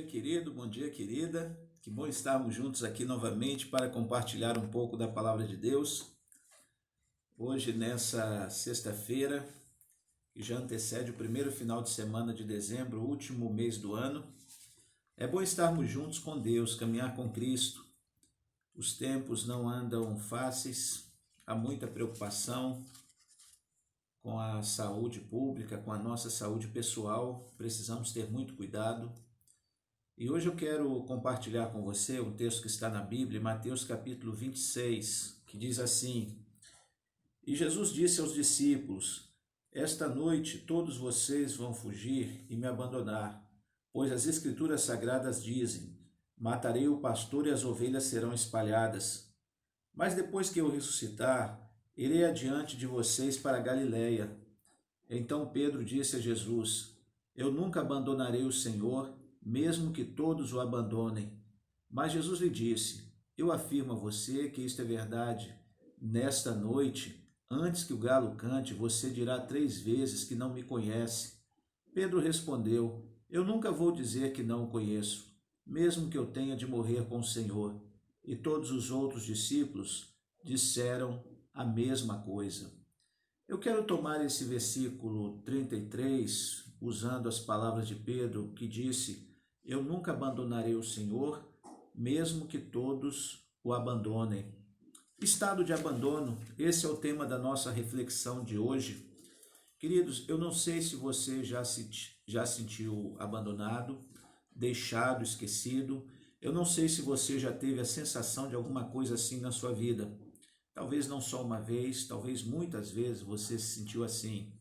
querido, bom dia, querida. Que bom estarmos juntos aqui novamente para compartilhar um pouco da palavra de Deus. Hoje, nessa sexta-feira, que já antecede o primeiro final de semana de dezembro, o último mês do ano, é bom estarmos juntos com Deus, caminhar com Cristo. Os tempos não andam fáceis, há muita preocupação com a saúde pública, com a nossa saúde pessoal, precisamos ter muito cuidado. E hoje eu quero compartilhar com você um texto que está na Bíblia, Mateus capítulo 26, que diz assim: E Jesus disse aos discípulos: Esta noite todos vocês vão fugir e me abandonar, pois as Escrituras Sagradas dizem: Matarei o pastor e as ovelhas serão espalhadas. Mas depois que eu ressuscitar, irei adiante de vocês para a Galiléia. Então Pedro disse a Jesus: Eu nunca abandonarei o Senhor, mesmo que todos o abandonem. Mas Jesus lhe disse: Eu afirmo a você que isto é verdade. Nesta noite, antes que o galo cante, você dirá 3 vezes que não me conhece. Pedro respondeu: Eu nunca vou dizer que não o conheço, mesmo que eu tenha de morrer com o Senhor. E todos os outros discípulos disseram a mesma coisa. Eu quero tomar esse versículo 33, usando as palavras de Pedro, que disse: Eu nunca abandonarei o Senhor, mesmo que todos o abandonem. Estado de abandono, esse é o tema da nossa reflexão de hoje. Queridos, eu não sei se você já sentiu abandonado, deixado, esquecido. Eu não sei se você já teve a sensação de alguma coisa assim na sua vida. Talvez não só uma vez, talvez muitas vezes você se sentiu assim.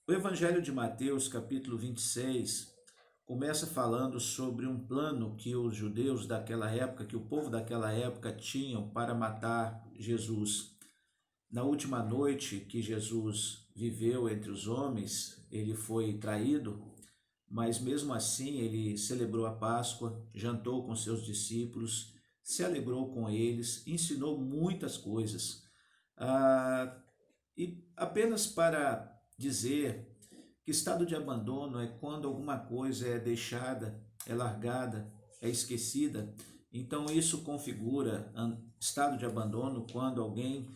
O Evangelho de Mateus, capítulo 26, começa falando sobre um plano que os judeus daquela época, que o povo daquela época tinham para matar Jesus. Na última noite que Jesus viveu entre os homens, ele foi traído, mas mesmo assim ele celebrou a Páscoa, jantou com seus discípulos, se alegrou com eles, ensinou muitas coisas. E apenas para dizer que estado de abandono é quando alguma coisa é deixada, é largada, é esquecida. Então isso configura estado de abandono quando alguém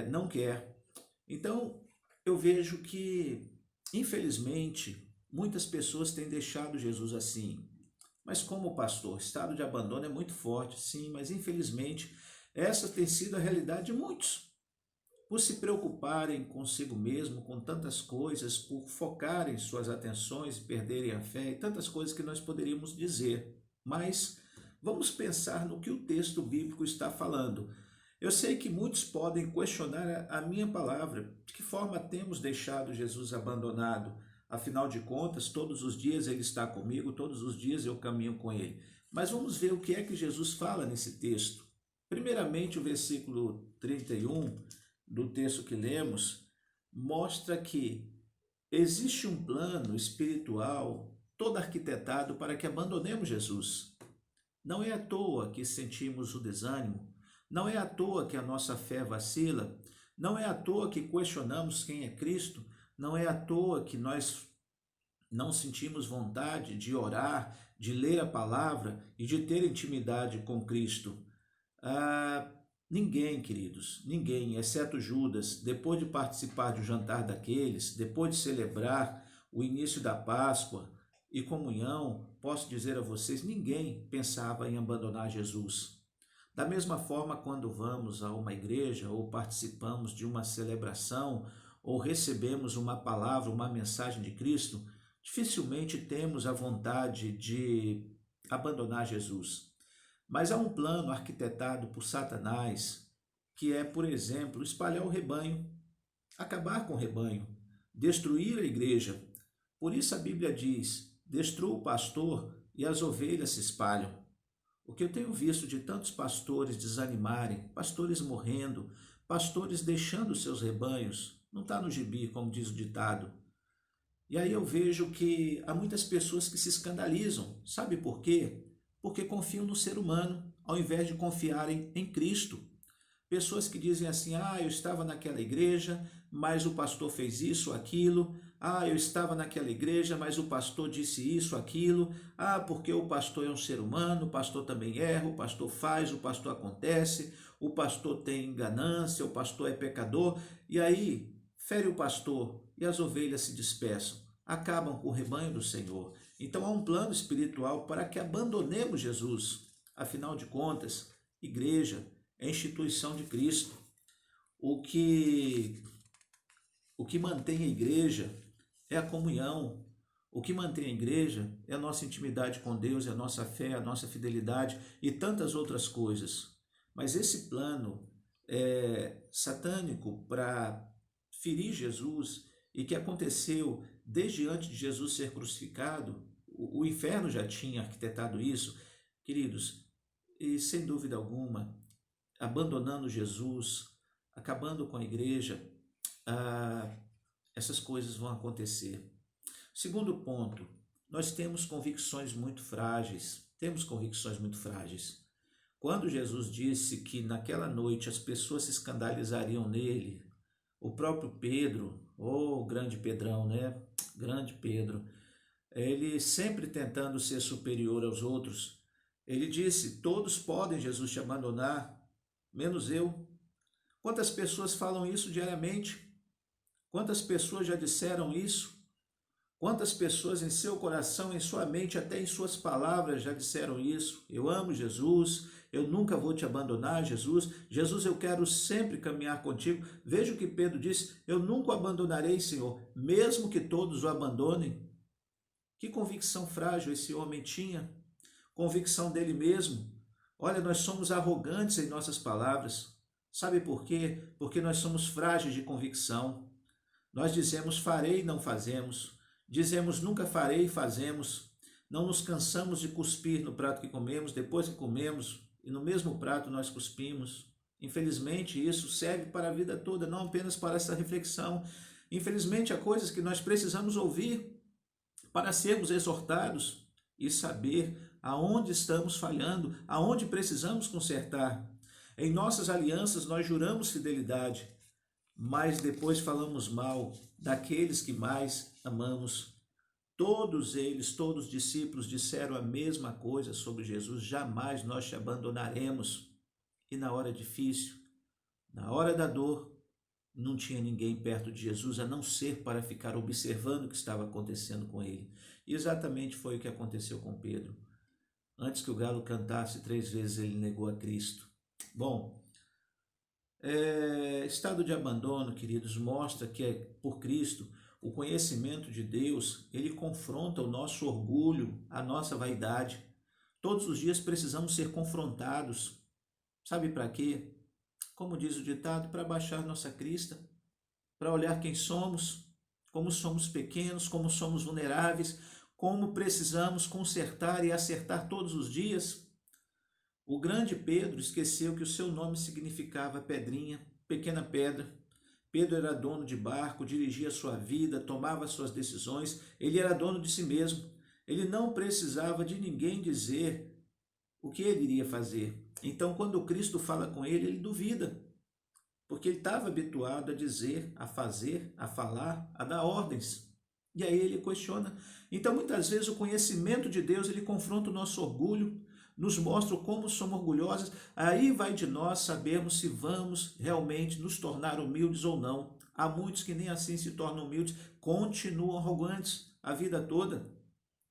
não quer. Então eu vejo que, infelizmente, muitas pessoas têm deixado Jesus assim. Mas como pastor, estado de abandono é muito forte, sim, mas infelizmente essa tem sido a realidade de muitos. Por se preocuparem consigo mesmo, com tantas coisas, por focarem suas atenções e perderem a fé e tantas coisas que nós poderíamos dizer. Mas vamos pensar no que o texto bíblico está falando. Eu sei que muitos podem questionar a minha palavra. De que forma temos deixado Jesus abandonado? Afinal de contas, todos os dias ele está comigo, todos os dias eu caminho com ele. Mas vamos ver o que é que Jesus fala nesse texto. Primeiramente, o versículo 31 do texto que lemos mostra que existe um plano espiritual todo arquitetado para que abandonemos Jesus. Não é à toa que sentimos o desânimo, não é à toa que a nossa fé vacila, não é à toa que questionamos quem é Cristo, não é à toa que nós não sentimos vontade de orar, de ler a palavra e de ter intimidade com Cristo. Ninguém, queridos, ninguém, exceto Judas, depois de participar do jantar daqueles, depois de celebrar o início da Páscoa e comunhão, posso dizer a vocês, ninguém pensava em abandonar Jesus. Da mesma forma, quando vamos a uma igreja ou participamos de uma celebração ou recebemos uma palavra, uma mensagem de Cristo, dificilmente temos a vontade de abandonar Jesus. Mas há um plano arquitetado por Satanás, que é, por exemplo, espalhar o rebanho, acabar com o rebanho, destruir a igreja. Por isso a Bíblia diz: destrua o pastor e as ovelhas se espalham. O que eu tenho visto de tantos pastores desanimarem, pastores morrendo, pastores deixando seus rebanhos, não está no gibi, como diz o ditado. E aí eu vejo que há muitas pessoas que se escandalizam. Sabe por quê? Porque confiam no ser humano, ao invés de confiarem em Cristo. Pessoas que dizem assim: eu estava naquela igreja, mas o pastor fez isso, aquilo, Ah, eu estava naquela igreja, mas o pastor disse isso, aquilo. Ah, porque o pastor é um ser humano, o pastor também erra, o pastor faz, o pastor acontece, o pastor tem ganância, o pastor é pecador. E aí, fere o pastor e as ovelhas se dispersam, acabam com o rebanho do Senhor. Então há um plano espiritual para que abandonemos Jesus. Afinal de contas, igreja é a instituição de Cristo. O que mantém a igreja é a comunhão. O que mantém a igreja é a nossa intimidade com Deus, é a nossa fé, a nossa fidelidade e tantas outras coisas. Mas esse plano satânico para ferir Jesus e que aconteceu desde antes de Jesus ser crucificado, o inferno já tinha arquitetado isso, queridos, e sem dúvida alguma, abandonando Jesus, acabando com a igreja, essas coisas vão acontecer. Segundo ponto, nós temos convicções muito frágeis. Quando Jesus disse que naquela noite as pessoas se escandalizariam nele, o próprio Pedro, grande Pedrão, né? Grande Pedro, ele sempre tentando ser superior aos outros, ele disse: todos podem, Jesus, te abandonar, menos eu. Quantas pessoas falam isso diariamente? Quantas pessoas já disseram isso? Quantas pessoas em seu coração, em sua mente, até em suas palavras já disseram isso? Eu amo Jesus, eu nunca vou te abandonar, Jesus. Jesus, eu quero sempre caminhar contigo. Veja o que Pedro disse: eu nunca o abandonarei, Senhor, mesmo que todos o abandonem. Que convicção frágil esse homem tinha, convicção dele mesmo. Olha, nós somos arrogantes em nossas palavras. Sabe por quê? Porque nós somos frágeis de convicção. Nós dizemos farei e não fazemos. Dizemos nunca farei e fazemos. Não nos cansamos de cuspir no prato que comemos, depois que comemos, e no mesmo prato nós cuspimos. Infelizmente, isso serve para a vida toda, não apenas para essa reflexão. Infelizmente, há coisas que nós precisamos ouvir para sermos exortados e saber aonde estamos falhando, aonde precisamos consertar. Em nossas alianças nós juramos fidelidade, mas depois falamos mal daqueles que mais amamos. Todos eles, todos os discípulos disseram a mesma coisa sobre Jesus: jamais nós te abandonaremos. E na hora difícil, na hora da dor, não tinha ninguém perto de Jesus a não ser para ficar observando o que estava acontecendo com ele. E exatamente foi o que aconteceu com Pedro. Antes que o galo cantasse 3 vezes, ele negou a Cristo. Bom, estado de abandono, queridos, mostra que por Cristo o conhecimento de Deus, ele confronta o nosso orgulho, a nossa vaidade. Todos os dias precisamos ser confrontados. Sabe para quê? Como diz o ditado, para baixar nossa crista, para olhar quem somos, como somos pequenos, como somos vulneráveis, como precisamos consertar e acertar todos os dias. O grande Pedro esqueceu que o seu nome significava pedrinha, pequena pedra. Pedro era dono de barco, dirigia sua vida, tomava suas decisões, ele era dono de si mesmo. Ele não precisava de ninguém dizer o que ele iria fazer. Então, quando Cristo fala com ele, ele duvida, porque ele estava habituado a dizer, a fazer, a falar, a dar ordens. E aí ele questiona. Então, muitas vezes, o conhecimento de Deus, ele confronta o nosso orgulho, nos mostra como somos orgulhosos. Aí vai de nós sabermos se vamos realmente nos tornar humildes ou não. Há muitos que nem assim se tornam humildes, continuam arrogantes a vida toda.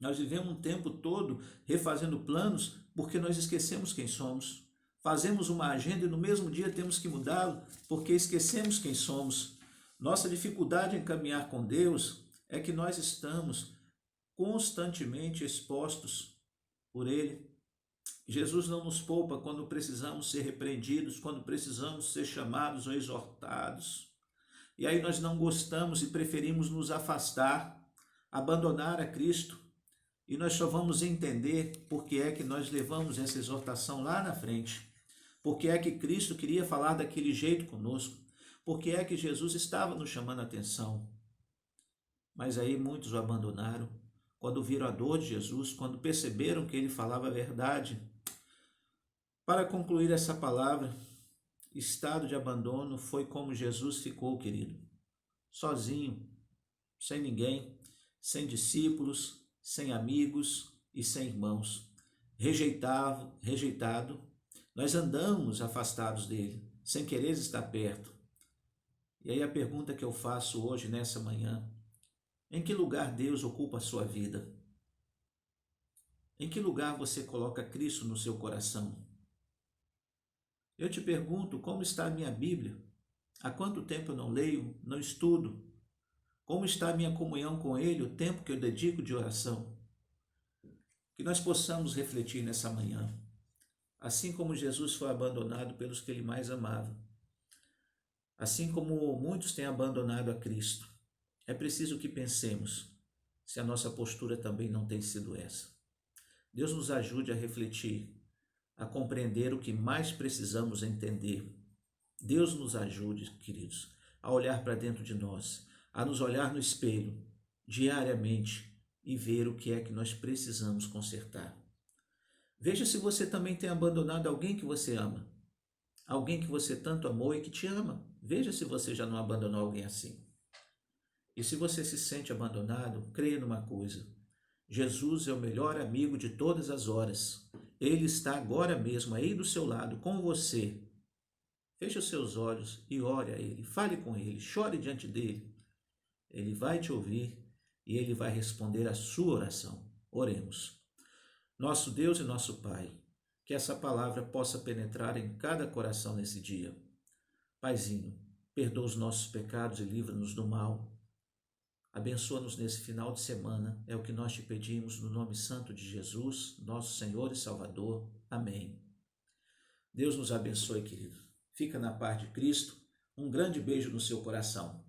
Nós vivemos um tempo todo refazendo planos porque nós esquecemos quem somos. Fazemos uma agenda e no mesmo dia temos que mudá-lo porque esquecemos quem somos. Nossa dificuldade em caminhar com Deus é que nós estamos constantemente expostos por Ele. Jesus não nos poupa quando precisamos ser repreendidos, quando precisamos ser chamados ou exortados. E aí nós não gostamos e preferimos nos afastar, abandonar a Cristo. E nós só vamos entender por que é que nós levamos essa exortação lá na frente. Por que é que Cristo queria falar daquele jeito conosco. Por que é que Jesus estava nos chamando a atenção. Mas aí muitos o abandonaram. Quando viram a dor de Jesus, quando perceberam que ele falava a verdade. Para concluir essa palavra, estado de abandono foi como Jesus ficou, querido. Sozinho, sem ninguém, sem discípulos, sem amigos e sem irmãos. Rejeitado, nós andamos afastados dele, sem querer estar perto. E aí a pergunta que eu faço hoje, nessa manhã: em que lugar Deus ocupa a sua vida? Em que lugar você coloca Cristo no seu coração? Eu te pergunto, como está a minha Bíblia? Há quanto tempo eu não leio, não estudo? Como está a minha comunhão com Ele, o tempo que eu dedico de oração? Que nós possamos refletir nessa manhã. Assim como Jesus foi abandonado pelos que Ele mais amava, assim como muitos têm abandonado a Cristo, é preciso que pensemos se a nossa postura também não tem sido essa. Deus nos ajude a refletir, a compreender o que mais precisamos entender. Deus nos ajude, queridos, a olhar para dentro de nós, a nos olhar no espelho diariamente e ver o que é que nós precisamos consertar. Veja se você também tem abandonado alguém que você ama, alguém que você tanto amou e que te ama. Veja se você já não abandonou alguém assim. E se você se sente abandonado, creia numa coisa: Jesus é o melhor amigo de todas as horas. Ele está agora mesmo aí do seu lado, com você. Feche os seus olhos e ore a Ele, fale com Ele, chore diante dEle. Ele vai te ouvir e Ele vai responder a sua oração. Oremos. Nosso Deus e nosso Pai, que essa palavra possa penetrar em cada coração nesse dia. Paizinho, perdoa os nossos pecados e livra-nos do mal. Abençoa-nos nesse final de semana, é o que nós te pedimos no nome santo de Jesus, nosso Senhor e Salvador. Amém. Deus nos abençoe, querido. Fica na paz de Cristo. Um grande beijo no seu coração.